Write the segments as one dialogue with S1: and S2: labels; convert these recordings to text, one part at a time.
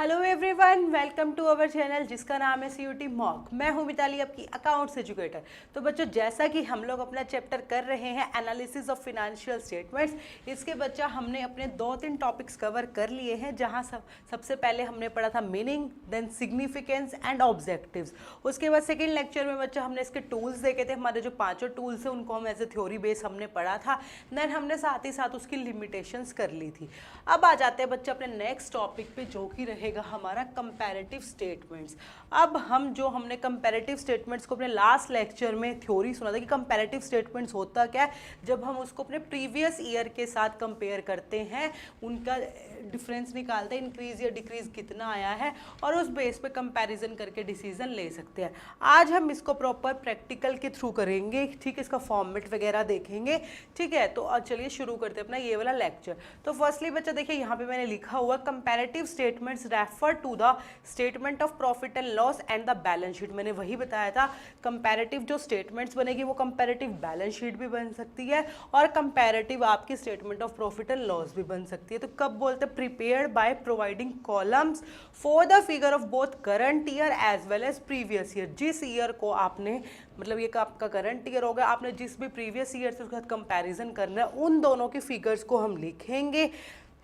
S1: Hello everyone, welcome to our channel जिसका नाम है सीयूटी मॉक। मैं हूं मिताली, आपकी अकाउंट्स एजुकेटर। तो बच्चों, जैसा कि हम लोग अपना चैप्टर कर रहे हैं एनालिसिस ऑफ फिनेंशियल स्टेटमेंट्स, इसके बच्चा हमने अपने 2-3 टॉपिक्स कवर कर लिए हैं। जहां सबसे पहले हमने पढ़ा था meaning, then significance and objectives. उसके बाद सेकेंड लेक्चर में बच्चा हमने इसके टूल्स देखे थे। हमारे जो 5 टूल्स हैं उनको हम एज ए थ्योरी बेस हमने पढ़ा था। देन हमने साथ ही साथ उसकी लिमिटेशंस कर ली थी। अब आ जाते हैं बच्चे अपने नेक्स्ट टॉपिक पे, जो कि रहेगा हमारा कंपैरेटिव स्टेटमेंट्स। अब हमने कंपैरेटिव स्टेटमेंट्स को अपने लास्ट लेक्चर में थ्योरी सुना था कि कंपैरेटिव स्टेटमेंट्स होता क्या है। जब हम उसको अपने प्रीवियस ईयर के साथ कंपेयर करते हैं, उनका डिफरेंस निकालते हैं, इंक्रीज या डिक्रीज कितना आया है, और उस बेस पे कंपैरिजन करके डिसीजन ले सकते हैं। आज हम इसको प्रॉपर प्रैक्टिकल के थ्रू करेंगे, ठीक है। इसका फॉर्मेट वगैरह देखेंगे, ठीक है। तो चलिए शुरू करते हैं अपना ये वाला लेक्चर। तो फर्स्टली बच्चा देखिए, यहाँ पे मैंने लिखा हुआ comparative statements refer to the statement of profit and loss and the balance sheet. मैंने वही बताया था, कंपैरेटिव जो स्टेटमेंट्स बनेगी वो कंपैरेटिव बैलेंस शीट भी बन सकती है और कंपैरेटिव आपकी statement of profit and loss भी बन सकती है। तो कब बोलते हैं? Prepared by providing columns for the figure of both current year as well as previous year. जिस ईयर को आपने, मतलब ये आपका करंट ईयर हो गया, आपने जिस भी प्रीवियस ईयर से उसके साथ कंपैरिजन करना है, उन दोनों की फिगर्स को हम लिखेंगे।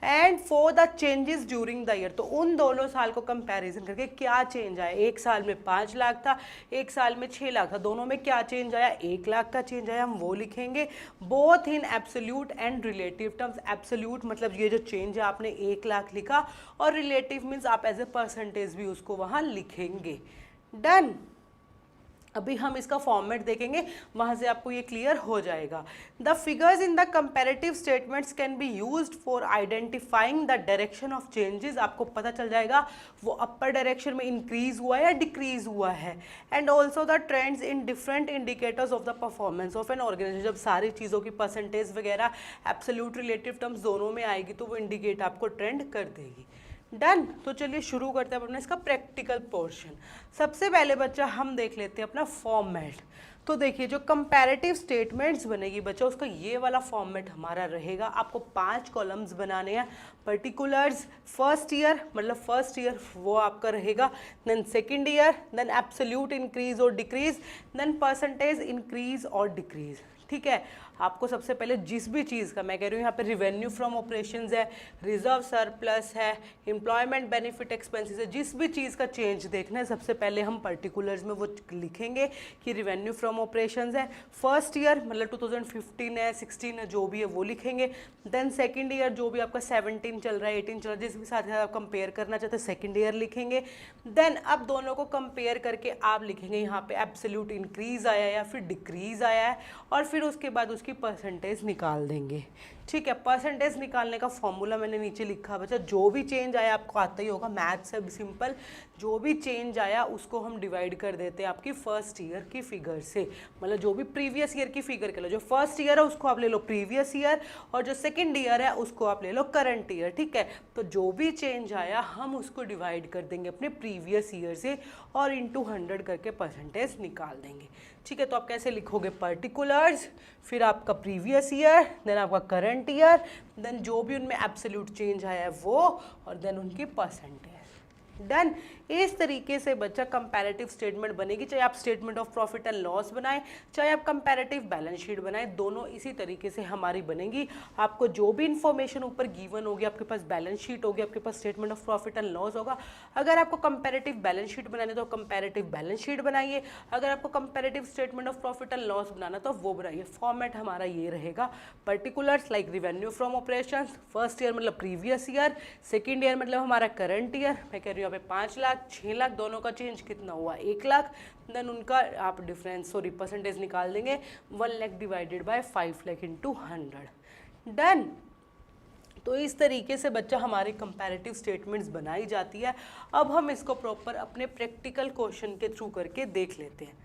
S1: And for the changes during the year, तो उन दोनों साल को कंपैरिजन करके क्या चेंज आया। एक साल में 5 लाख था, एक साल में 6 लाख था, दोनों में क्या चेंज आया, 1 लाख का चेंज आया, हम वो लिखेंगे। Both in absolute and relative terms. Absolute मतलब ये जो चेंज है आपने 1 लाख लिखा, और रिलेटिव मीन्स आप एज ए परसेंटेज भी उसको वहाँ लिखेंगे। डन। अभी हम इसका फॉर्मेट देखेंगे, वहाँ से आपको ये क्लियर हो जाएगा। The figures in the comparative statements can be used for identifying the direction of changes. आपको पता चल जाएगा वो अपर डायरेक्शन में इंक्रीज हुआ है या डिक्रीज हुआ है। And also the trends in different indicators of the performance of an organisation. जब सारी चीज़ों की परसेंटेज वगैरह एब्सोल्यूट रिलेटिव टर्म्स दोनों में आएगी, तो वो इंडिकेट आपको ट्रेंड कर देगी। डन। तो चलिए शुरू करते हैं अपना इसका प्रैक्टिकल पोर्शन। सबसे पहले बच्चा हम देख लेते हैं अपना फॉर्मेट। तो देखिए, जो कंपैरेटिव स्टेटमेंट्स बनेगी बच्चा, उसका ये वाला फॉर्मेट हमारा रहेगा। आपको 5 कॉलम्स बनाने हैं। पर्टिकुलर्स, फर्स्ट ईयर मतलब फर्स्ट ईयर वो आपका रहेगा, then second year, then absolute increase और डिक्रीज, देन परसेंटेज इंक्रीज और डिक्रीज, ठीक है। आपको सबसे पहले जिस भी चीज़ का, मैं कह रही हूँ यहाँ पे रिवेन्यू फ्रॉम ऑपरेशंस है, रिजर्व सरप्लस है, एम्प्लॉयमेंट बेनिफिट एक्सपेंसेस है, जिस भी चीज़ का चेंज देखना है, सबसे पहले हम पर्टिकुलर्स में वो लिखेंगे कि रिवेन्यू फ्रॉम ऑपरेशंस है। फर्स्ट ईयर मतलब 2015 है, 16 है, जो भी है वो लिखेंगे। देन सेकेंड ईयर जो भी आपका 17 चल रहा है, 18 चल रहा है, जिस भी साथ आप कंपेयर करना चाहते हैं, सेकेंड ईयर लिखेंगे। देन अब दोनों को कंपेयर करके आप लिखेंगे यहाँ पे एब्सोल्यूट इंक्रीज आया या फिर डिक्रीज आया है, और फिर उसके बाद उसकी परसेंटेज निकाल देंगे, ठीक है। परसेंटेज निकालने का फॉर्मूला मैंने नीचे लिखा बच्चा। जो भी चेंज आया आपको आता ही होगा, मैथ्स है सिंपल। जो भी चेंज आया उसको हम डिवाइड कर देते हैं आपकी फर्स्ट ईयर की फिगर से। मतलब जो भी प्रीवियस ईयर की फिगर के लो, जो फर्स्ट ईयर है उसको आप ले लो प्रीवियस ईयर, और जो सेकेंड ईयर है उसको आप ले लो करंट ईयर, ठीक है। तो जो भी चेंज आया हम उसको डिवाइड कर देंगे अपने प्रीवियस ईयर से, और इंटू 100 करके परसेंटेज निकाल देंगे, ठीक है। तो आप कैसे लिखोगे? पर्टिकुलर्स, फिर आपका प्रीवियस ईयर, देन आपका करंट ईयर, देन जो भी उनमें एब्सोल्यूट चेंज आया है वो, और देन उनकी परसेंटेज। डन। इस तरीके से बच्चा कंपैरेटिव स्टेटमेंट बनेगी। चाहे आप statement of profit and loss बनाएं, चाहे आप कंपैरेटिव बैलेंस शीट बनाएं, दोनों इसी तरीके से हमारी बनेगी। आपको जो भी इंफॉर्मेशन ऊपर गिवन होगी, आपके पास बैलेंस शीट होगी, आपके पास statement of profit and loss होगा। अगर आपको कंपैरेटिव बैलेंस शीट बनानी तो कंपैरेटिव बैलेंस शीट बनाइए, अगर आपको comparative statement of profit and loss बनाना तो वो बनाइए। फॉर्मेट हमारा ये रहेगा। Particulars like revenue from operations, first year मतलब प्रीवियस ईयर, सेकेंड ईयर मतलब हमारा करंट ईयर। मैं कह रही हूँ यहाँ पे 5 लाख 6 लाख, दोनों का चेंज कितना हुआ, 1 लाख। देन उनका आप डिफरेंस सॉरी परसेंटेज निकाल देंगे, 1 lakh divided by 5 lakh into 100। Done. तो इस तरीके से बच्चा हमारे कंपैरेटिव स्टेटमेंट्स बनाई जाती है। अब हम इसको प्रॉपर अपने प्रैक्टिकल क्वेश्चन के थ्रू करके देख लेते हैं।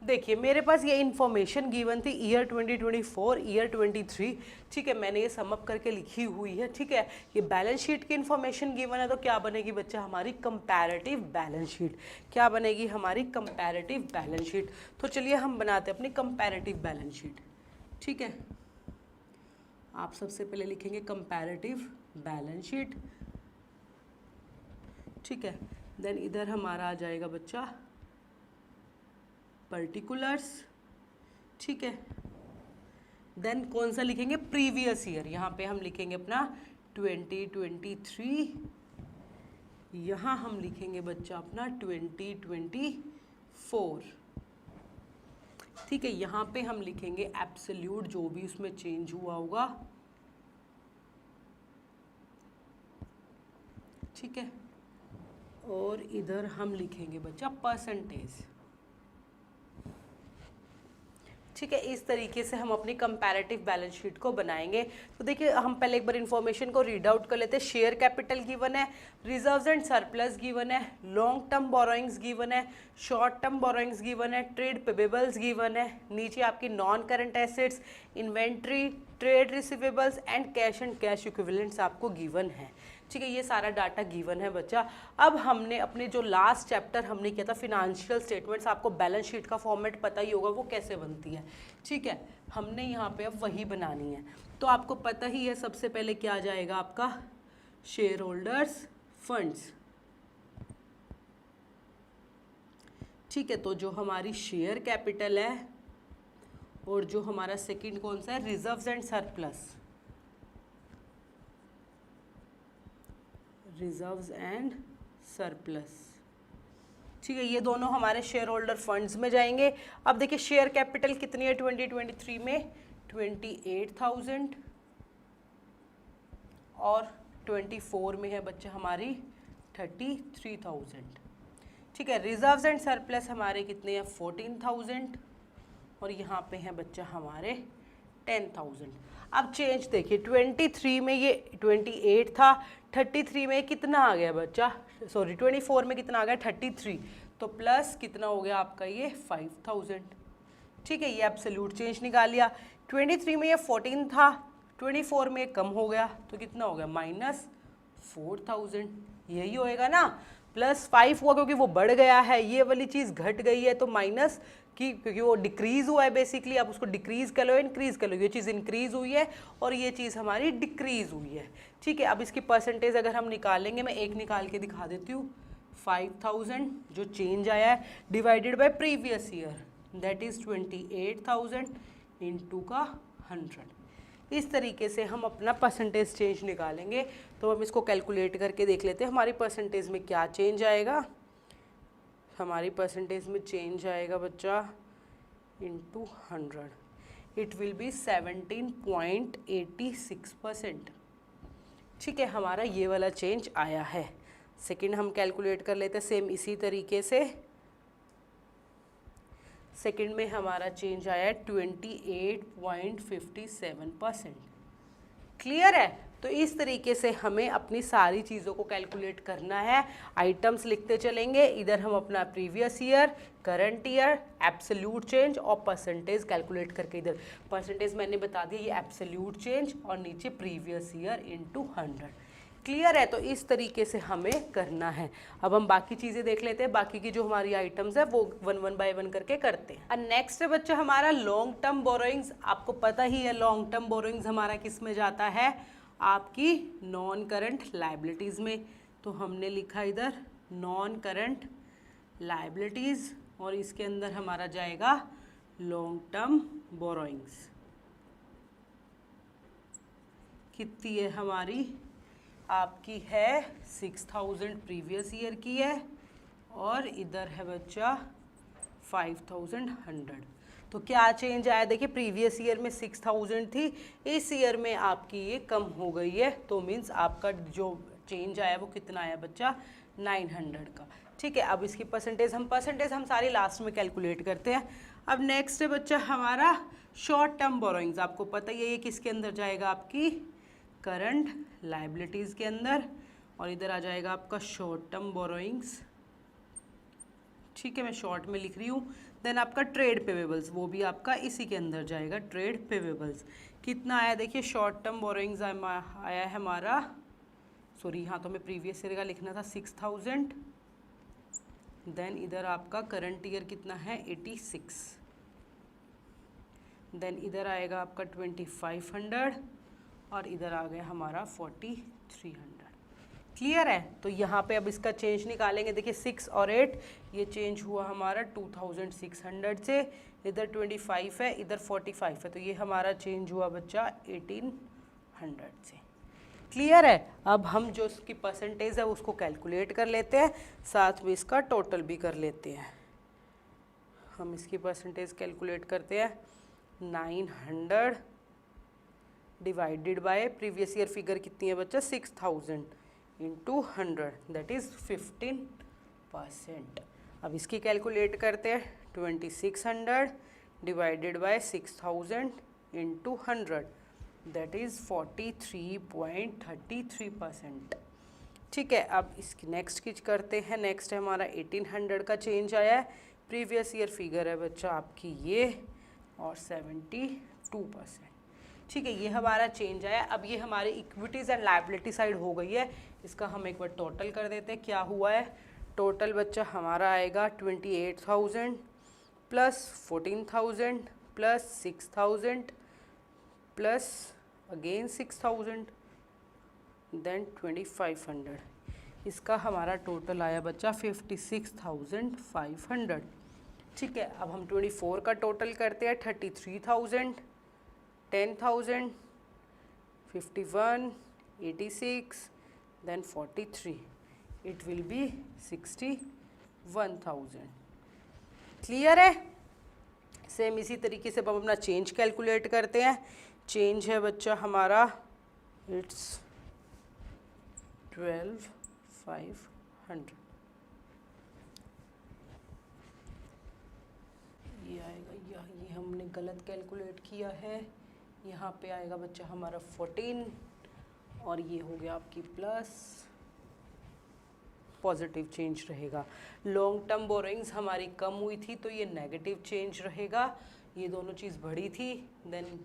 S1: देखिए, मेरे पास ये इन्फॉर्मेशन गिवन थी ईयर 2024, ईयर 23, ठीक है। मैंने ये समअप करके लिखी हुई है, ठीक है। ये बैलेंस शीट की इन्फॉर्मेशन गिवन है, तो क्या बनेगी बच्चा? हमारी कंपैरेटिव बैलेंस शीट। क्या बनेगी? हमारी कंपैरेटिव बैलेंस शीट। तो चलिए हम बनाते हैं अपनी कंपैरेटिव बैलेंस शीट, ठीक है। आप सबसे पहले लिखेंगे कंपैरेटिव बैलेंस शीट। ठीक है। देन इधर हमारा आ जाएगा बच्चा पर्टिकुलर्स, ठीक है। देन कौन सा लिखेंगे, प्रीवियस ईयर, यहाँ पे हम लिखेंगे अपना 2023, यहाँ हम लिखेंगे बच्चा अपना 2024, ठीक है। यहाँ पे हम लिखेंगे एब्सोल्यूट जो भी उसमें चेंज हुआ होगा, ठीक है। और इधर हम लिखेंगे बच्चा परसेंटेज, ठीक है। इस तरीके से हम अपनी कंपैरेटिव बैलेंस शीट को बनाएंगे। तो देखिए हम पहले एक बार इन्फॉर्मेशन को रीड आउट कर लेते हैं। शेयर कैपिटल गिवन है, रिजर्व्स एंड सरप्लस गिवन है, लॉन्ग टर्म बोरोइंग्स गिवन है, शॉर्ट टर्म बोरोइंग्स गिवन है, ट्रेड पेबेबल्स गिवन है, नीचे आपकी non current assets, inventory, trade receivables and cash equivalents आपको गिवन है, ठीक है। ये सारा डाटा गिवन है बच्चा। अब हमने अपने जो लास्ट चैप्टर हमने किया था फिनेंशियल स्टेटमेंट्स, आपको बैलेंस शीट का फॉर्मेट पता ही होगा वो कैसे बनती है, ठीक है। हमने यहाँ पे अब वही बनानी है। तो आपको पता ही है सबसे पहले क्या आ जाएगा आपका शेयर होल्डर्स फंड्स, ठीक है। तो जो हमारी शेयर कैपिटल है और जो हमारा सेकंड कौन सा है, reserves and surplus, reserves and surplus, ठीक है। ये दोनों हमारे शेयर होल्डर फंड्स में जाएंगे। अब देखिए शेयर कैपिटल कितनी है 2023 में, 28,000 और 24 में है बच्चा हमारी 33,000, ठीक है। रिजर्व्स एंड सरप्लस हमारे कितने हैं 14,000 और यहाँ पे है बच्चा हमारे 10,000। अब चेंज देखिए 23 में ये 28 था, 33 में कितना आ गया बच्चा, सॉरी 24 में कितना आ गया 33, तो प्लस कितना हो गया आपका ये 5,000, ठीक है। ये एब्सोल्यूट चेंज निकाल लिया। 23 में ये 14 था, 24 में कम हो गया तो कितना हो गया -4,000, यही होएगा ना। +5 हुआ क्योंकि वो बढ़ गया है, ये वाली चीज़ घट गई है तो माइनस की क्योंकि वो डिक्रीज हुआ है बेसिकली, आप उसको डिक्रीज कर लो इंक्रीज कर लो, ये चीज़ इंक्रीज हुई है और ये चीज़ हमारी डिक्रीज हुई है, ठीक है। अब इसकी परसेंटेज अगर हम निकालेंगे, मैं एक निकाल के दिखा देती हूँ, 5,000 जो चेंज आया है divided by previous year that is 28,000 into का 100। इस तरीके से हम अपना परसेंटेज चेंज निकालेंगे। तो हम इसको कैलकुलेट करके देख लेते हैं हमारी परसेंटेज में क्या चेंज आएगा। हमारी परसेंटेज में चेंज आएगा बच्चा इंटू 100, इट विल बी 17.86%, ठीक है। हमारा ये वाला चेंज आया है। सेकंड हम कैलकुलेट कर लेते हैं सेम इसी तरीके से। सेकंड में हमारा चेंज आया है 28.57%, क्लियर है। तो इस तरीके से हमें अपनी सारी चीज़ों को कैलकुलेट करना है, आइटम्स लिखते चलेंगे, इधर हम अपना previous year, current year, absolute change और परसेंटेज कैलकुलेट करके, इधर परसेंटेज मैंने बता दिया ये एब्सोल्यूट चेंज और नीचे प्रीवियस ईयर इंटू 100, क्लियर है। तो इस तरीके से हमें करना है। अब हम बाकी चीज़ें देख लेते हैं, बाकी की जो हमारी आइटम्स है वो 1 बाय 1 करके करते हैं। और नेक्स्ट बच्चा हमारा लॉन्ग टर्म बोरोइंग्स, आपको पता ही है लॉन्ग टर्म बोरोइंग्स हमारा किस में जाता है, आपकी नॉन करंट लाइबिलिटीज़ में। तो हमने लिखा इधर नॉन करंट लाइबिलिटीज़ और इसके अंदर हमारा जाएगा लॉन्ग टर्म बोरोइंग्स, कितनी है हमारी, आपकी है 6,000 प्रीवियस ईयर की है और इधर है बच्चा 5,100। तो क्या चेंज आया, देखिए प्रीवियस ईयर में 6,000 थी, इस ईयर में आपकी ये कम हो गई है, तो मीन्स आपका जो चेंज आया वो कितना आया बच्चा 900 का, ठीक है। अब इसकी परसेंटेज हम सारी लास्ट में कैलकुलेट करते हैं। अब नेक्स्ट है बच्चा हमारा शॉर्ट टर्म बोरोइंग्स, आपको पता ही है ये किसके अंदर जाएगा, आपकी करंट लाइबिलिटीज़ के अंदर और इधर आ जाएगा आपका शॉर्ट टर्म बोरोइंग्स, ठीक है। मैं शॉर्ट में लिख रही हूँ। देन आपका ट्रेड पेवेबल्स, वो भी आपका इसी के अंदर जाएगा, ट्रेड पेवेबल्स कितना आया, देखिए शॉर्ट टर्म बोरोइंग्स आया है हमारा, सॉरी यहाँ तो मैं प्रीवियस ईयर का लिखना था 6,000। देन इधर आपका करंट ईयर कितना है 86, देन इधर आएगा आपका 2500 और इधर आ गया हमारा 4,300, क्लियर है। तो यहाँ पे अब इसका चेंज निकालेंगे। देखिए 6 और 8 ये चेंज हुआ हमारा 2600 से, इधर 25 है, इधर 45 है, तो ये हमारा चेंज हुआ बच्चा 1800 से। क्लियर है। अब हम जो इसकी परसेंटेज है उसको कैलकुलेट कर लेते हैं, साथ में इसका टोटल भी कर लेते हैं। हम इसकी परसेंटेज कैलकुलेट करते हैं। 900 divided by previous year figure कितनी है बच्चा 6000 इंटू 100 दैट इज़ 15%। अब इसकी कैलकुलेट करते हैं। 2600 divided by 6000 into 100 that is 43.33%। ठीक है। अब इसकी नेक्स्ट की करते हैं। नेक्स्ट है हमारा 1800 का चेंज आया है। प्रीवियस ईयर फिगर है बच्चा आपकी ये और 72%। ठीक है, ये हमारा चेंज आया। अब ये हमारी इक्विटीज़ एंड लायबिलिटी साइड हो गई है। इसका हम एक बार टोटल कर देते हैं क्या हुआ है। टोटल बच्चा हमारा आएगा 28,000 प्लस 14,000 प्लस 6,000 प्लस अगेन 6,000 देन 2500। इसका हमारा टोटल आया बच्चा 56,500। ठीक है। अब हम 24 का टोटल करते हैं। 33,000 10,000 51 86 then 43 it will be 61,000। Clear है। सेम इसी तरीके से अब हम अपना चेंज कैलकुलेट करते हैं। चेंज है बच्चा हमारा इट्स 12,500। ये आएगा, ये हमने गलत कैलकुलेट किया है। यहाँ पे आएगा बच्चा हमारा 14 और ये हो गया आपकी प्लस, पॉजिटिव चेंज रहेगा। लॉन्ग टर्म बोरोइंग्स हमारी कम हुई थी तो ये नेगेटिव चेंज रहेगा। ये दोनों चीज़ बढ़ी थी। देन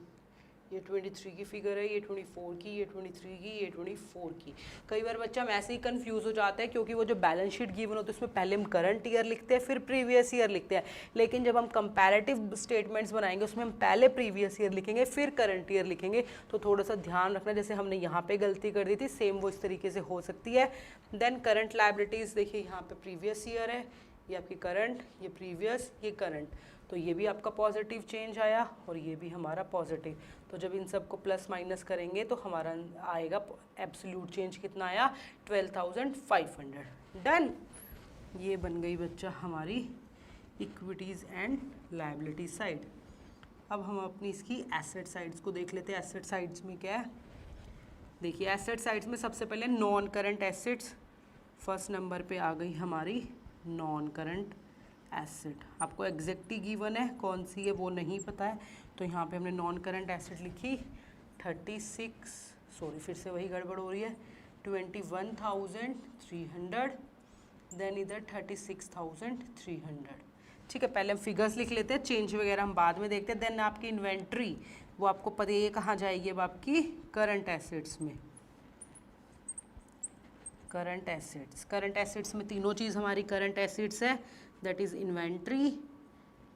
S1: ये 23 की फिगर है, ये 24 की, ये 23 की, ये 24 की। कई बार बच्चा हम ऐसे ही कंफ्यूज हो जाते हैं क्योंकि वो जो बैलेंस शीट गिवन होती है उसमें पहले हम करंट ईयर लिखते हैं फिर प्रीवियस ईयर लिखते हैं, लेकिन जब हम कंपैरेटिव स्टेटमेंट्स बनाएंगे उसमें हम पहले प्रीवियस ईयर लिखेंगे फिर करंट ईयर लिखेंगे। तो थोड़ा सा ध्यान रखना, जैसे हमने यहाँ पे गलती कर दी थी सेम वो इस तरीके से हो सकती है। देन करंट लायबिलिटीज़ देखिए यहाँ पे प्रीवियस ईयर है, ये आपकी करंट, ये प्रीवियस, ये करंट, तो ये भी आपका पॉजिटिव चेंज आया और ये भी हमारा पॉजिटिव। तो जब इन सबको प्लस माइनस करेंगे तो हमारा आएगा एब्सोल्यूट चेंज कितना आया 12,500। डन। ये बन गई बच्चा हमारी इक्विटीज़ एंड लायबिलिटी साइड। अब हम अपनी इसकी एसेट साइड्स को देख लेते हैं। एसेट साइड्स में क्या है, देखिए एसेट साइड्स में सबसे पहले non current assets first number पे आ गई हमारी नॉन करंट एसेट। आपको एग्जैक्टली गिवन है, कौन सी है वो नहीं पता है, तो यहाँ पे हमने नॉन करंट एसेट लिखी फिर से वही गड़बड़ हो रही है 21,300 देन इधर 36,300। ठीक है, पहले हम फिगर्स लिख लेते हैं, चेंज वगैरह हम बाद में देखते हैं। देन आपकी इन्वेंट्री वो आपको पता है कहाँ जाएगी, अब आपकी करंट एसेट्स में। करंट एसेट्स में तीनों चीज़ हमारी करंट एसेट्स है, that is inventory,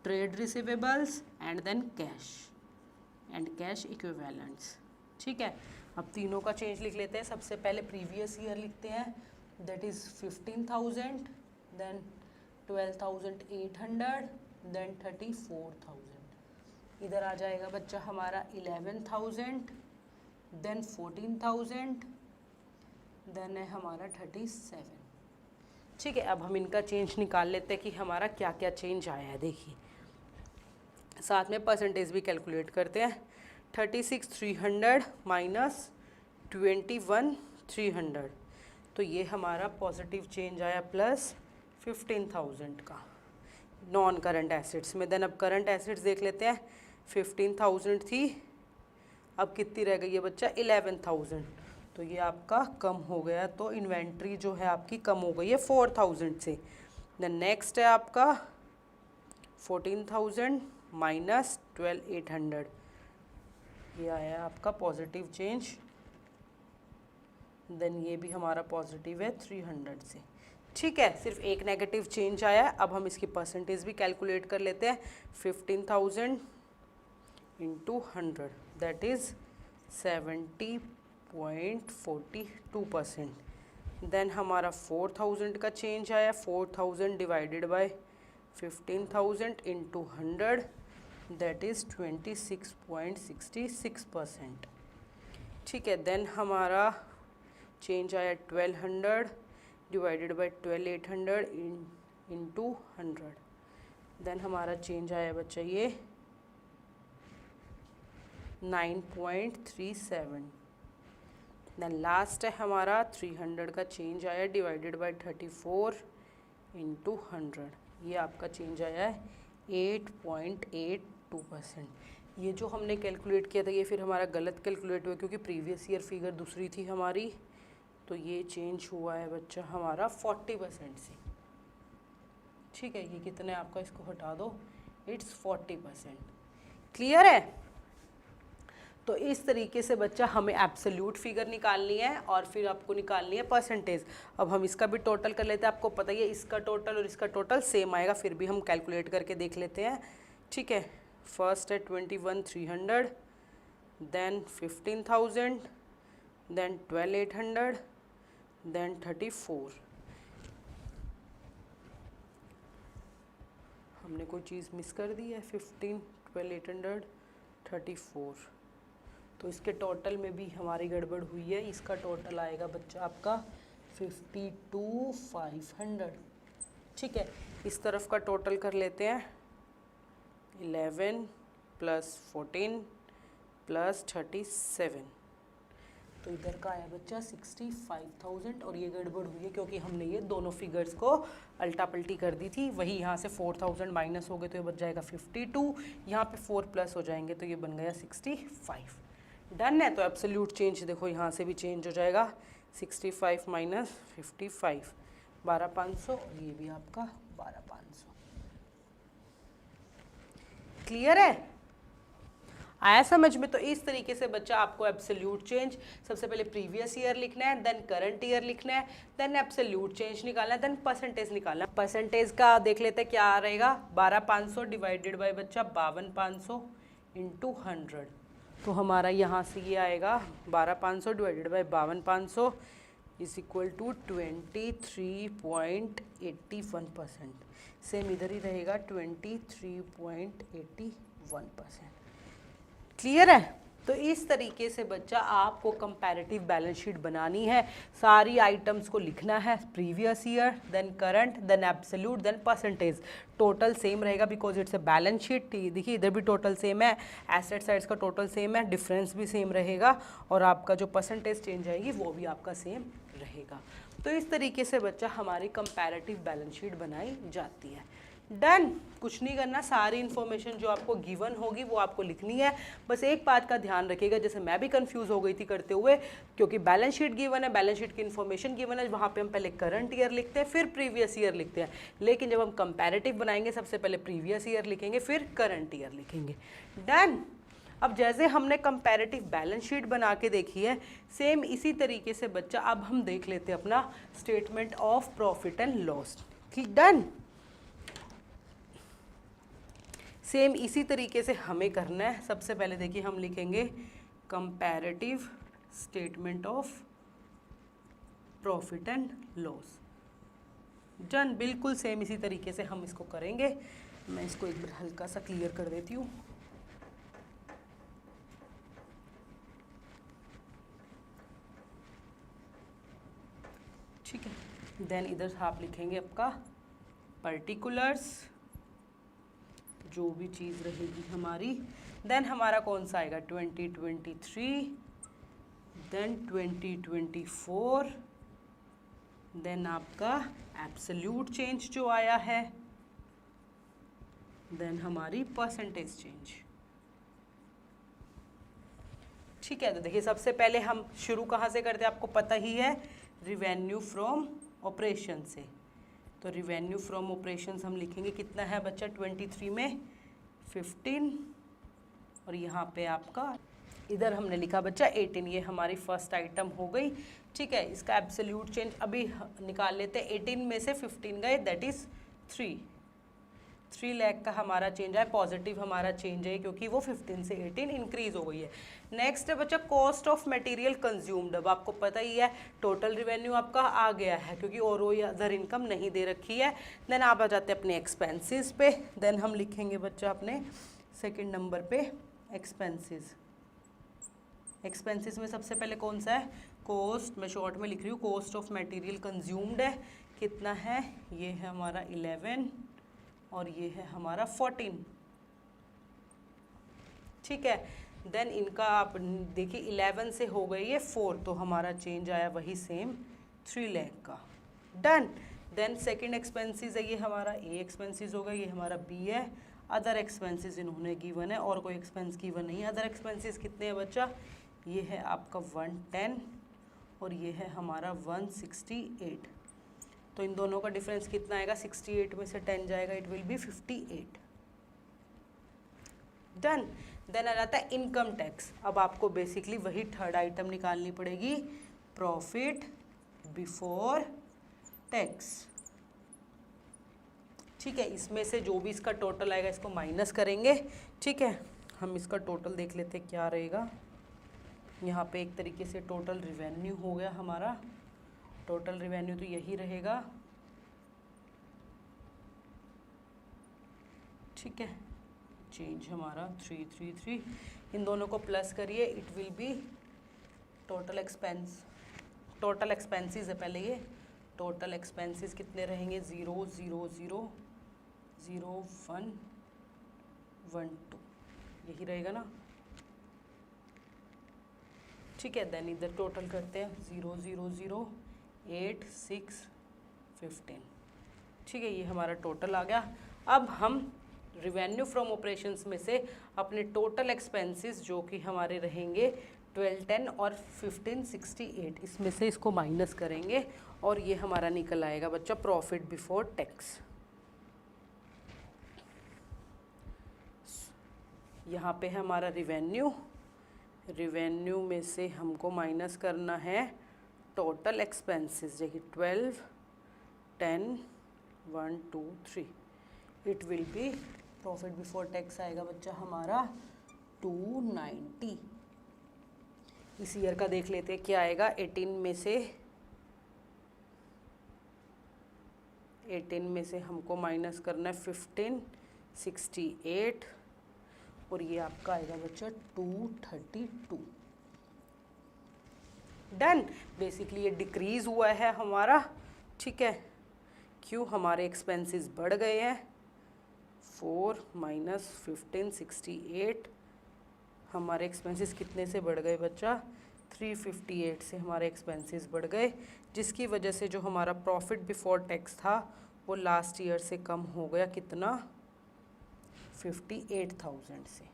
S1: trade receivables and then cash equivalents. ठीक है, अब तीनों का चेंज लिख लेते हैं। सबसे पहले प्रीवियस ईयर लिखते हैं, दैट इज़ 15,000 देन 12,800 देन 34,000। इधर आ जाएगा बच्चा हमारा 11,000 देन 14,000 देन है हमारा 37। ठीक है, अब हम इनका चेंज निकाल लेते हैं कि हमारा क्या क्या चेंज आया है। देखिए साथ में परसेंटेज भी कैलकुलेट करते हैं। 36,300 माइनस 21,300, तो ये हमारा पॉजिटिव चेंज आया प्लस 15,000 का नॉन करंट एसेट्स में। देन अब करंट एसेट्स देख लेते हैं। 15,000 थी, अब कितनी रह गई है बच्चा 11,000, तो ये आपका कम हो गया, तो इन्वेंट्री जो है आपकी कम हो गई है 4,000 से। देन नेक्स्ट है आपका 14,000 माइनस 12,800, ये आया आपका पॉजिटिव चेंज। देन ये भी हमारा पॉजिटिव है 300 से। ठीक है, सिर्फ एक नेगेटिव चेंज आया। अब हम इसकी परसेंटेज भी कैलकुलेट कर लेते हैं। 15,000 इंटू 100 दैट इज़ 70.42%। देन हमारा 4000 का चेंज आया, 4000 divided by 15,000 into 100, that is 26.66%। ठीक है, देन हमारा चेंज आया 1200 डिवाइडेड बाय 12800 इंटू 100, देन हमारा चेंज आया बच्चा ये 9.37। देन लास्ट है हमारा 300 का चेंज आया डिवाइडेड बाय 34 इंटू 100, ये आपका चेंज आया है 8.82%। ये जो हमने कैलकुलेट किया था ये फिर हमारा गलत कैलकुलेट हुआ क्योंकि प्रीवियस ईयर फिगर दूसरी थी हमारी, तो ये चेंज हुआ है बच्चा हमारा 40% से। ठीक है, ये कितने आपका, इसको हटा दो, इट्स 40%। क्लियर है? तो इस तरीके से बच्चा हमें एब्सोल्यूट फिगर निकालनी है और फिर आपको निकालनी है परसेंटेज। अब हम इसका भी टोटल कर लेते हैं, आपको पता ही है इसका टोटल और इसका टोटल सेम आएगा, फिर भी हम कैलकुलेट करके देख लेते हैं। ठीक है, फर्स्ट है 21,300, देन 15,000, देन 12,800, देन 34। हमने कोई चीज़ मिस कर दी है, 15, 12,800, 34, तो इसके टोटल में भी हमारी गड़बड़ हुई है। इसका टोटल आएगा बच्चा आपका 52,500। ठीक है, इस तरफ का टोटल कर लेते हैं, 11 + 14 + 37, तो इधर का आया बच्चा 65,000। और ये गड़बड़ हुई है क्योंकि हमने ये दोनों फिगर्स को अल्टा पल्टी कर दी थी। वही यहाँ से 4000 माइनस हो गए तो ये बच जाएगा 52, यहाँ पे 4 प्लस हो जाएंगे तो ये बन गया 65। डन है, तो एब्सोल्यूट चेंज देखो यहाँ से भी चेंज हो जाएगा, 65 माइनस 55, 12,500, और ये भी आपका 12,500। क्लियर है? आया समझ में? तो इस तरीके से बच्चा आपको एब्सोल्यूट चेंज सबसे पहले प्रीवियस ईयर लिखना है, देन करंट ईयर लिखना है, देन एब्सोल्यूट चेंज निकालना है, देन परसेंटेज निकालना है। परसेंटेज का देख लेते हैं क्या रहेगा, 12,500 डिवाइडेड बाय बच्चा 52,500 इंटू 100, तो हमारा यहाँ से ये आएगा 12,500 divided by 52,500 is equal to 23.81%। Same इधर ही रहेगा 23.81%। क्लियर है? तो इस तरीके से बच्चा आपको कंपैरेटिव बैलेंस शीट बनानी है, सारी आइटम्स को लिखना है, previous year, then current, then absolute, then percentage. Total same रहेगा because it's a balance sheet. देखिए इधर भी टोटल सेम है, एसेट साइड्स का टोटल सेम है, डिफरेंस भी सेम रहेगा, और आपका जो परसेंटेज चेंज आएगी वो भी आपका सेम रहेगा। तो इस तरीके से बच्चा हमारी कंपैरेटिव बैलेंस शीट बनाई जाती है। डन, कुछ नहीं करना, सारी इन्फॉर्मेशन जो आपको गिवन होगी वो आपको लिखनी है। बस एक बात का ध्यान रखिएगा, जैसे मैं भी कंफ्यूज हो गई थी करते हुए, क्योंकि बैलेंस शीट गिवन है, बैलेंस शीट की इन्फॉर्मेशन गिवन है, वहाँ पे हम पहले करंट ईयर लिखते हैं फिर प्रीवियस ईयर लिखते हैं, लेकिन जब हम कंपैरेटिव बनाएंगे सबसे पहले प्रीवियस ईयर लिखेंगे फिर करंट ईयर लिखेंगे। डन। अब जैसे हमने कंपैरेटिव बैलेंस शीट बना के देखी है, सेम इसी तरीके से बच्चा अब हम देख लेते हैं अपना statement of profit and loss. ठीक, डन। सेम इसी तरीके से हमें करना है। सबसे पहले देखिए हम लिखेंगे comparative statement of profit and loss. Done, बिल्कुल सेम इसी तरीके से हम इसको करेंगे। मैं इसको एक बार हल्का सा क्लियर कर देती हूँ। ठीक है, देन इधर आप लिखेंगे आपका पर्टिकुलर्स, जो भी चीज़ रहेगी हमारी, देन हमारा कौन सा आएगा 2023, देन 2024, देन आपका एब्सोल्यूट चेंज जो आया है, देन हमारी परसेंटेज चेंज। ठीक है, तो देखिए सबसे पहले हम शुरू कहाँ से करते हैं, आपको पता ही है, रिवेन्यू फ्रॉम ऑपरेशन से। तो रिवेन्यू फ्रॉम ऑपरेशंस हम लिखेंगे, कितना है बच्चा 23 में 15, और यहाँ पे आपका इधर हमने लिखा बच्चा 18, ये हमारी फर्स्ट आइटम हो गई। ठीक है, इसका एब्सोल्यूट चेंज अभी निकाल लेते हैं। 18 में से 15 गए, दैट इज़ 3, 3 लाख का हमारा चेंज है, पॉजिटिव हमारा चेंज है क्योंकि वो 15 से 18 इंक्रीज हो गई है। नेक्स्ट है बच्चा कॉस्ट ऑफ मटेरियल कंज्यूम्ड। अब आपको पता ही है टोटल रिवेन्यू आपका आ गया है क्योंकि और कोई अदर इनकम नहीं दे रखी है। देन आप आ जाते हैं अपने एक्सपेंसेस पे। देन हम लिखेंगे बच्चा अपने सेकंड नंबर पे एक्सपेंसेस। एक्सपेंसेस में सबसे पहले कौन सा है, कॉस्ट, मैं शॉर्ट में लिख रही हूँ, कॉस्ट ऑफ मटेरियल कंज्यूम्ड है, कितना है, ये है हमारा 11 और ये है हमारा 14, ठीक है। देन इनका आप देखिए 11 से हो गई है 4, तो हमारा चेंज आया वही सेम 3 लाख का। डन। देन सेकंड एक्सपेंसेस है ये हमारा ए एक्सपेंसेस होगा, ये हमारा बी है। अदर एक्सपेंसेस इन्होंने गिवन है और कोई एक्सपेंस गिवन नहीं है। अदर एक्सपेंसेस कितने हैं बच्चा, ये है आपका 110 और ये है हमारा 168। तो इन दोनों का डिफरेंस कितना आएगा, 68 में से 10 जाएगा, it will be 58। Done. Then आ जाता है इनकम टैक्स। अब आपको बेसिकली वही थर्ड आइटम निकालनी पड़ेगी, प्रॉफिट बिफोर टैक्स, ठीक है। इसमें से जो भी इसका टोटल आएगा इसको माइनस करेंगे, ठीक है। हम इसका टोटल देख लेते क्या रहेगा। यहाँ पे एक तरीके से टोटल रिवेन्यू हो गया हमारा, टोटल रिवेन्यू तो यही रहेगा, ठीक है। चेंज हमारा 333, इन दोनों को प्लस करिए, it will B total expense, total expenses है पहले ये, टोटल एक्सपेंसेस कितने रहेंगे, 0 0 0 0 1 1 2, यही रहेगा ना, ठीक है। देन इधर टोटल करते हैं 0 0 0 8 6 15, ठीक है। ये हमारा टोटल आ गया। अब हम रिवेन्यू फ्रॉम ऑपरेशंस में से अपने टोटल एक्सपेंसेस जो कि हमारे रहेंगे 1210 और 1568, इसमें से इसको माइनस करेंगे और ये हमारा निकल आएगा बच्चा प्रॉफिट बिफोर टैक्स। यहाँ पे है हमारा रिवेन्यू, रिवेन्यू में से हमको माइनस करना है टोटल एक्सपेंसेस, देखिए 12 10 1 2 3, it will B profit before tax आएगा बच्चा हमारा 290। इस ईयर का देख लेते हैं क्या आएगा। 18 में से हमको माइनस करना है 1568 और ये आपका आएगा बच्चा 232। डन। बेसिकली ये डिक्रीज हुआ है हमारा, ठीक है। क्यों, हमारे एक्सपेंसेस बढ़ गए हैं, 4 माइनस 1568, हमारे एक्सपेंसेस कितने से बढ़ गए बच्चा, 358 से हमारे एक्सपेंसेस बढ़ गए, जिसकी वजह से जो हमारा प्रॉफिट बिफोर टैक्स था वो लास्ट ईयर से कम हो गया, कितना, 58,000 से।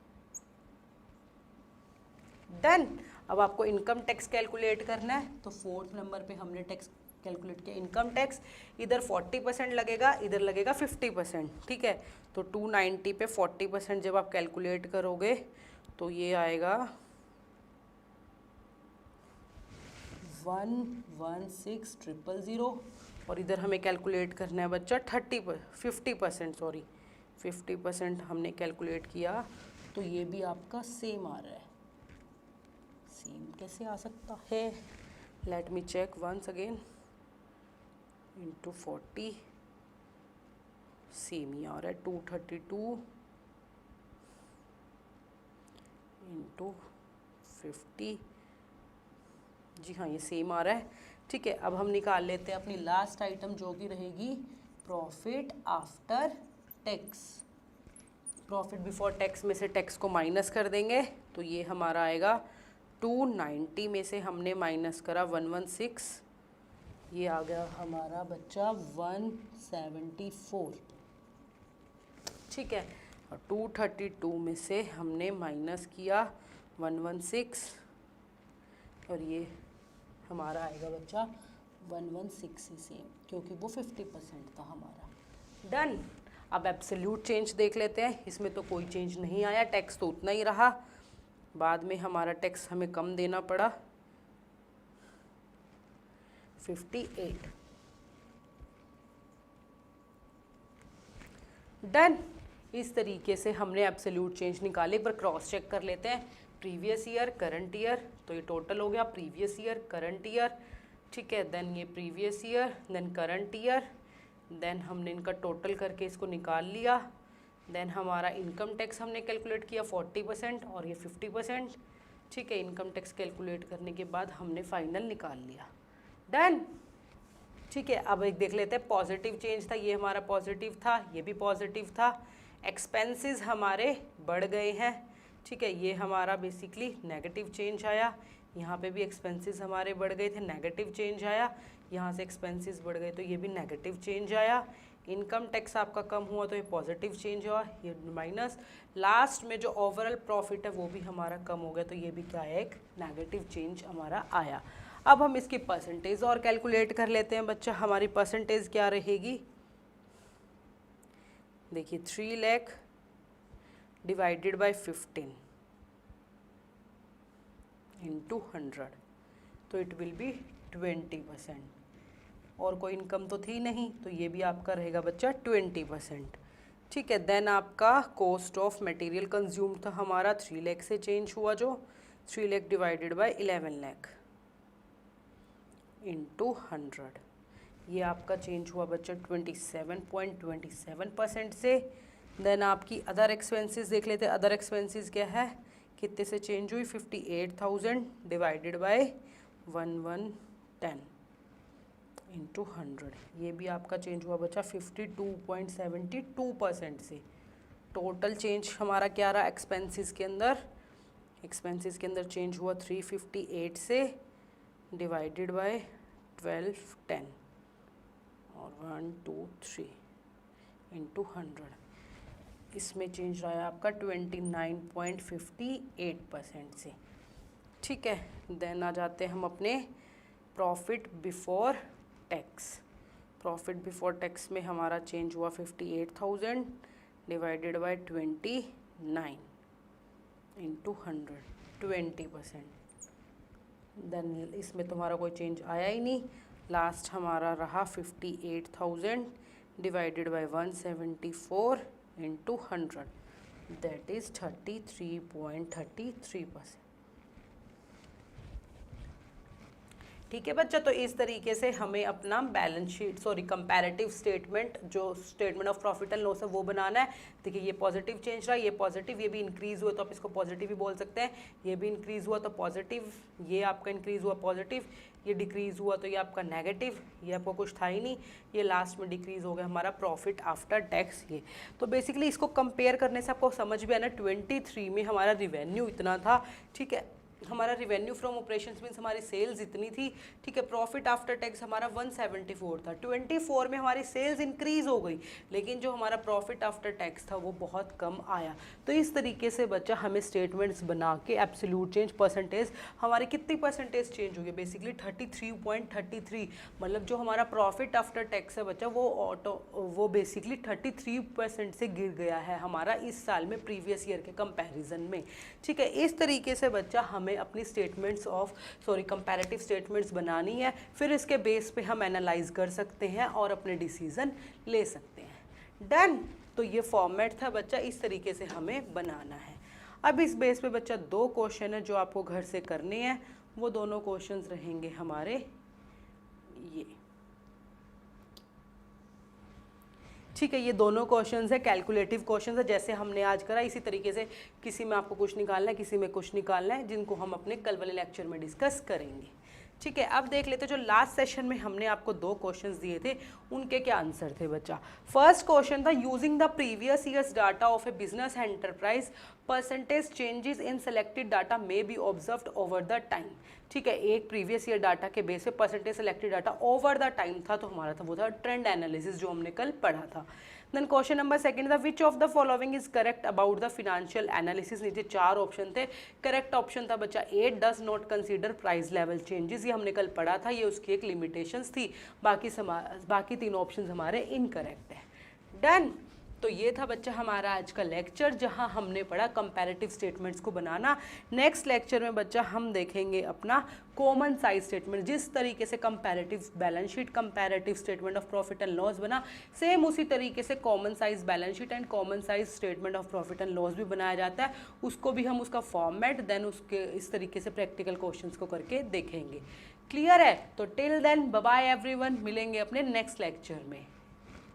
S1: डन। अब आपको इनकम टैक्स कैलकुलेट करना है, तो 4th नंबर पे हमने टैक्स कैलकुलेट किया इनकम टैक्स। इधर 40% लगेगा, इधर लगेगा 50%, ठीक है। तो 290 पे 40% जब आप कैलकुलेट करोगे तो ये आएगा 116,000 और इधर हमें कैलकुलेट करना है बच्चा 50% हमने कैलकुलेट किया, तो ये भी आपका सेम आ रहा है। सेम कैसे आ सकता है, let me check once again, into 40, same ही आ रहा है, 232 इंटू 50, जी हाँ ये सेम आ रहा है, ठीक है। अब हम निकाल लेते हैं अपनी लास्ट आइटम जो कि रहेगी profit after tax. Profit before tax में से टैक्स को माइनस कर देंगे, तो ये हमारा आएगा 290 में से हमने माइनस करा 116, ये आ गया हमारा बच्चा 174, ठीक है। और 232 में से हमने माइनस किया 116 और ये हमारा आएगा बच्चा 116 ही सेम, क्योंकि वो 50% था हमारा। डन। अब एब्सोल्यूट चेंज देख लेते हैं, इसमें तो कोई चेंज नहीं आया, टैक्स तो उतना ही रहा, बाद में हमारा टैक्स हमें कम देना पड़ा 58। डन। इस तरीके से हमने एब्सोल्यूट चेंज निकाले। एक बार क्रॉस चेक कर लेते हैं, प्रीवियस ईयर करंट ईयर, तो ये टोटल हो गया प्रीवियस ईयर करंट ईयर, ठीक है, देन ये previous year then current year, then हमने इनका टोटल करके इसको निकाल लिया, देन हमारा इनकम टैक्स हमने कैलकुलेट किया 40% और ये 50%, ठीक है। इनकम टैक्स कैलकुलेट करने के बाद हमने फाइनल निकाल लिया, डन, ठीक है। अब एक देख लेते हैं, पॉजिटिव चेंज था, ये हमारा पॉजिटिव था, ये भी पॉजिटिव था। एक्सपेंसेस हमारे बढ़ गए हैं, ठीक है, ये हमारा बेसिकली नेगेटिव चेंज आया। यहाँ पे भी एक्सपेंसेस हमारे बढ़ गए थे, नेगेटिव चेंज आया। यहाँ से एक्सपेंसेस बढ़ गए तो ये भी नेगेटिव चेंज आया। इनकम टैक्स आपका कम हुआ तो ये पॉजिटिव चेंज हुआ, ये माइनस। लास्ट में जो ओवरऑल प्रॉफिट है वो भी हमारा कम हो गया, तो ये भी क्या है, एक नेगेटिव चेंज हमारा आया। अब हम इसकी परसेंटेज और कैलकुलेट कर लेते हैं बच्चा। हमारी परसेंटेज क्या रहेगी, देखिए 3 लाख डिवाइडेड बाय 15 इंटू 100, तो इट विल बी 20%। और कोई इनकम तो थी नहीं, तो ये भी आपका रहेगा बच्चा 20%, ठीक है। देन आपका कॉस्ट ऑफ मटेरियल कंज्यूम था हमारा 3 लाख से चेंज हुआ, जो 3 lakh divided by 11 lakh into 100, ये आपका चेंज हुआ बच्चा 27.27% से। देन आपकी अदर एक्सपेंसेस देख लेते हैं, अदर एक्सपेंसेस क्या है, कितने से चेंज हुई, 58,000 डिवाइडेड बाय 1110 इंटू 100, ये भी आपका चेंज हुआ बच्चा 52.72% से। टोटल चेंज हमारा क्या रहा एक्सपेंसेस के अंदर, एक्सपेंसेस के अंदर चेंज हुआ 358 से डिवाइडेड बाय 1210 और 123 इंटू 100, इसमें चेंज रहा है आपका 29.58% से, ठीक है। देन आ जाते हैं हम अपने profit before tax. Profit before tax में हमारा चेंज हुआ 58,000 डिवाइडेड बाय 29 इंटू 100, 20%। देन इसमें तुम्हारा कोई चेंज आया ही नहीं। लास्ट हमारा रहा 58,000 divided by 174 into 100, that is 33.33%, ठीक है बच्चा। तो इस तरीके से हमें अपना बैलेंस शीट कंपैरेटिव स्टेटमेंट, जो statement of profit and loss है वो बनाना है। देखिए ये पॉजिटिव चेंज रहा, ये पॉजिटिव, ये भी इंक्रीज हुआ तो आप इसको पॉजिटिव ही बोल सकते हैं। ये भी इंक्रीज हुआ तो पॉजिटिव, ये आपका इंक्रीज हुआ पॉजिटिव, ये डिक्रीज हुआ तो ये आपका नेगेटिव, ये आपको कुछ था ही नहीं, ये लास्ट में डिक्रीज हो गया हमारा प्रॉफिट आफ्टर टैक्स। ये तो बेसिकली इसको कंपेयर करने से आपको समझ भी आना, 23 में हमारा रिवेन्यू इतना था, ठीक है, हमारा रिवेन्यू फ्रॉम ऑपरेशंस मीन्स हमारी सेल्स इतनी थी, ठीक है। प्रॉफिट आफ्टर टैक्स हमारा 174 था। 24 में हमारी सेल्स इंक्रीज हो गई, लेकिन जो हमारा प्रॉफिट आफ्टर टैक्स था वो बहुत कम आया। तो इस तरीके से बच्चा हमें स्टेटमेंट्स बना के एब्सोल्यूट चेंज परसेंटेज हमारी कितनी परसेंटेज चेंज हुई है, बेसिकली 33.33, मतलब जो हमारा प्रॉफिट आफ्टर टैक्स है बच्चा वो बेसिकली 33% से गिर गया है हमारा इस साल में प्रीवियस ईयर के कंपैरिजन में, ठीक है। इस तरीके से बच्चा हमें अपनी स्टेटमेंट्स कंपैरेटिव स्टेटमेंट्स बनानी है, फिर इसके बेस पे हम एनालाइज कर सकते हैं और अपने डिसीजन ले सकते हैं। डन। तो ये फॉर्मेट था बच्चा, इस तरीके से हमें बनाना है। अब इस बेस पे बच्चा 2 क्वेश्चन है जो आपको घर से करने हैं, वो दोनों क्वेश्चंस रहेंगे हमारे ये, ठीक है। ये दोनों क्वेश्चंस है कैलकुलेटिव क्वेश्चंस है, जैसे हमने आज करा इसी तरीके से किसी में आपको कुछ निकालना है, किसी में कुछ निकालना है, जिनको हम अपने कल वाले लेक्चर में डिस्कस करेंगे, ठीक है। अब देख लेते हैं जो लास्ट सेशन में हमने आपको 2 क्वेश्चंस दिए थे उनके क्या आंसर थे बच्चा। फर्स्ट क्वेश्चन था using the previous years data of A business enterprise percentage changes in selected data may be observed over the time, ठीक है। एक प्रीवियस ईयर डाटा के बेस पे percentage selected data over the time था, तो हमारा था वो था ट्रेंड एनालिसिस जो हमने कल पढ़ा था। देन क्वेश्चन नंबर सेकंड था which of the following is correct about the financial analysis. नीचे 4 ऑप्शन थे, करेक्ट ऑप्शन था बच्चा A does not consider price level changes, ये हमने कल पढ़ा था, ये उसकी एक लिमिटेशंस थी। बाकी 3 ऑप्शन हमारे इनकरेक्ट है। डन। तो ये था बच्चा हमारा आज का लेक्चर, जहां हमने पढ़ा कंपैरेटिव स्टेटमेंट्स को बनाना। नेक्स्ट लेक्चर में बच्चा हम देखेंगे अपना कॉमन साइज स्टेटमेंट। जिस तरीके से comparative balance sheet, comparative statement of profit and loss बना, सेम उसी तरीके से common size balance sheet and common size statement of profit and loss भी बनाया जाता है। उसको भी हम उसका फॉर्मेट देन उसके इस तरीके से प्रैक्टिकल क्वेश्चंस को करके देखेंगे। क्लियर है? तो till then bye bye everyone, मिलेंगे अपने नेक्स्ट लेक्चर में।